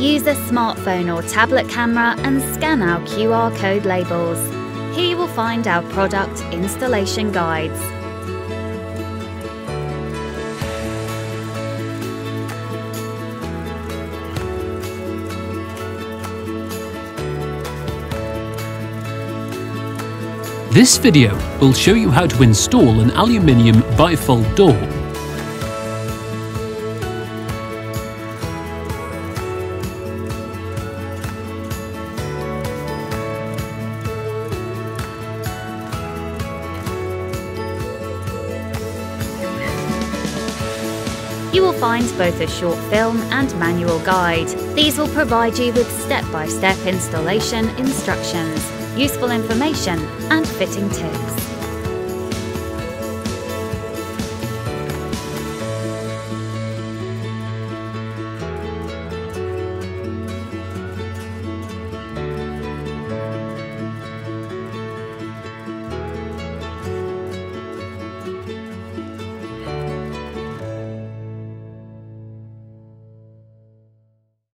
Use a smartphone or tablet camera and scan our QR code labels. Here you will find our product installation guides. This video will show you how to install an aluminium bifold door. You will find both a short film and manual guide. These will provide you with step-by-step installation instructions, useful information and fitting tips.